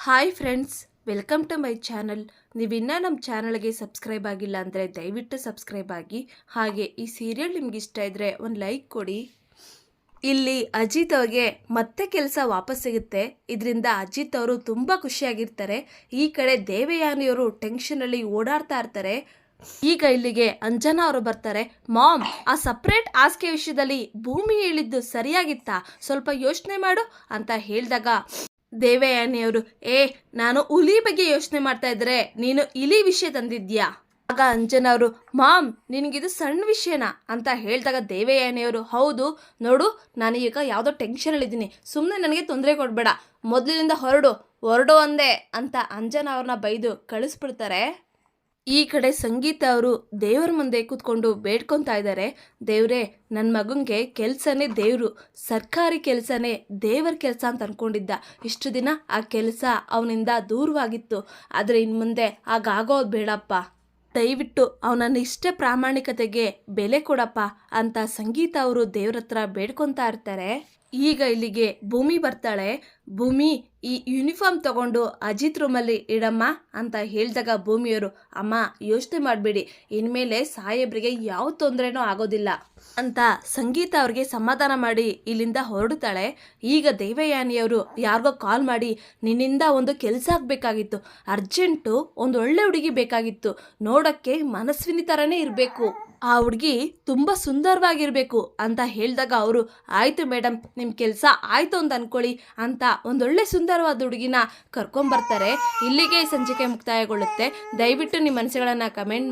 Hi friends, welcome to my channel. ನೀವಿನ್ನೂ ನಮ್ಮ ಚಾನಲ್ಗೆ ಸಬ್ಸ್ಕ್ರೈಬ್ ಆಗಿಲ್ಲ ಅಂದರೆ ದಯವಿಟ್ಟು ಸಬ್ಸ್ಕ್ರೈಬ್ ಆಗಿ. ಹಾಗೆ ಈ ಸೀರಿಯಲ್ ನಿಮ್ಗೆ ಇಷ್ಟ ಇದ್ದರೆ ಒಂದು ಲೈಕ್ ಕೊಡಿ. ಇಲ್ಲಿ ಅಜಿತ್ ಅವ್ರಿಗೆ ಮತ್ತೆ ಕೆಲಸ ವಾಪಸ್ ಸಿಗುತ್ತೆ. ಇದರಿಂದ ಅಜಿತ್ ಅವರು ತುಂಬ ಖುಷಿಯಾಗಿರ್ತಾರೆ. ಈ ಕಡೆ ದೇವಯಾನಿಯವರು ಟೆನ್ಷನಲ್ಲಿ ಓಡಾಡ್ತಾ ಇರ್ತಾರೆ. ಈಗ ಇಲ್ಲಿಗೆ ಅಂಜನಾ ಅವರು ಬರ್ತಾರೆ. ಮಾಮ್, ಆ ಸಪ್ರೇಟ್ ಹಾಸಿಗೆ ವಿಷಯದಲ್ಲಿ ಭೂಮಿ ಹೇಳಿದ್ದು ಸರಿಯಾಗಿತ್ತಾ? ಸ್ವಲ್ಪ ಯೋಚನೆ ಮಾಡು ಅಂತ ಹೇಳಿದಾಗ ದೇವಯಾನಿಯವರು, ನಾನು ಹುಲಿ ಬಗ್ಗೆ ಯೋಚನೆ ಮಾಡ್ತಾ ಇದ್ರೆ ನೀನು ಇಲಿ ವಿಷಯ ತಂದಿದ್ಯಾ? ಆಗ ಅಂಜನಾ ಅವರು, ಮಾಮ್, ನಿನಗಿದು ಸಣ್ಣ ವಿಷಯನಾ ಅಂತ ಹೇಳಿದಾಗ ದೇವಯಾನಿಯವರು, ಹೌದು ನೋಡು, ನಾನು ಈಗ ಯಾವುದೋ ಟೆನ್ಷನಲ್ಲಿದ್ದೀನಿ, ಸುಮ್ಮನೆ ನನಗೆ ತೊಂದರೆ ಕೊಡಬೇಡ, ಮೊದಲಿನಿಂದ ಹೊರಡು ಅಂದೆ ಅಂತ ಅಂಜನಾ ಅವ್ರನ್ನ ಬೈದು ಕಳಿಸ್ಬಿಡ್ತಾರೆ. ಈ ಕಡೆ ಸಂಗೀತ ಅವರು ದೇವರ ಮುಂದೆ ಕೂತ್ಕೊಂಡು ಬೇಡ್ಕೊತಾ ಇದ್ದಾರೆ. ದೇವ್ರೇ, ನನ್ನ ಮಗನಿಗೆ ಕೆಲಸನೇ ದೇವರು, ಸರ್ಕಾರಿ ಕೆಲಸನೇ ದೇವರ ಕೆಲಸ ಅಂತ ಅಂದ್ಕೊಂಡಿದ್ದ. ಇಷ್ಟು ದಿನ ಆ ಕೆಲಸ ಅವನಿಂದ ದೂರವಾಗಿತ್ತು. ಆದರೆ ಇನ್ನು ಮುಂದೆ ಹಾಗಾಗೋದು ಬೇಡಪ್ಪ. ದಯವಿಟ್ಟು ಅವನನ್ನು ಇಷ್ಟೇ ಪ್ರಾಮಾಣಿಕತೆಗೆ ಬೆಲೆ ಕೊಡಪ್ಪ ಅಂತ ಸಂಗೀತ ಅವರು ದೇವ್ರ ಹತ್ರ ಬೇಡ್ಕೊತಾ ಇರ್ತಾರೆ. ಈಗ ಇಲ್ಲಿಗೆ ಭೂಮಿ ಬರ್ತಾಳೆ. ಭೂಮಿ, ಈ ಯೂನಿಫಾರ್ಮ್ ತಗೊಂಡು ಅಜಿತ್ ರೂಮಲ್ಲಿ ಇಡಮ್ಮ ಅಂತ ಹೇಳಿದಾಗ ಭೂಮಿಯವರು, ಅಮ್ಮ ಯೋಚನೆ ಮಾಡಬೇಡಿ, ಇನ್ಮೇಲೆ ಸಾಹೇಬ್ರಿಗೆ ಯಾವ ತೊಂದರೆನೂ ಆಗೋದಿಲ್ಲ ಅಂತ ಸಂಗೀತ ಅವ್ರಿಗೆ ಸಮಾಧಾನ ಮಾಡಿ ಇಲ್ಲಿಂದ ಹೊರಡ್ತಾಳೆ. ಈಗ ದೇವಯಾನಿಯವರು ಯಾರಿಗೋ ಕಾಲ್ ಮಾಡಿ, ನಿನ್ನಿಂದ ಒಂದು ಕೆಲಸ ಆಗಬೇಕಾಗಿತ್ತು, ಅರ್ಜೆಂಟು, ಒಂದು ಒಳ್ಳೆ ಹುಡುಗಿ ಬೇಕಾಗಿತ್ತು, ನೋಡೋಕ್ಕೆ ಮನಸ್ವಿನಿ ಥರನೇ ಇರಬೇಕು, ಆ ಹುಡುಗಿ ತುಂಬ ಸುಂದರವಾಗಿರಬೇಕು ಅಂತ ಹೇಳಿದಾಗ ಅವರು, ಆಯಿತು ಮೇಡಮ್, ನಿಮ್ಮ ಕೆಲಸ ಆಯಿತು ಅಂತ ಅಂದ್ಕೊಳ್ಳಿ ಅಂತ ಒಂದೊಳ್ಳೆ ಸುಂದರವಾದ ಹುಡುಗಿನ ಕರ್ಕೊಂಬರ್ತಾರೆ. ಇಲ್ಲಿಗೆ ಈ ಸಂಚಿಕೆ ಮುಕ್ತಾಯಗೊಳ್ಳುತ್ತೆ. ದಯವಿಟ್ಟು ನಿಮ್ಮ ಮನಸ್ಸುಗಳನ್ನು ಕಮೆಂಟ್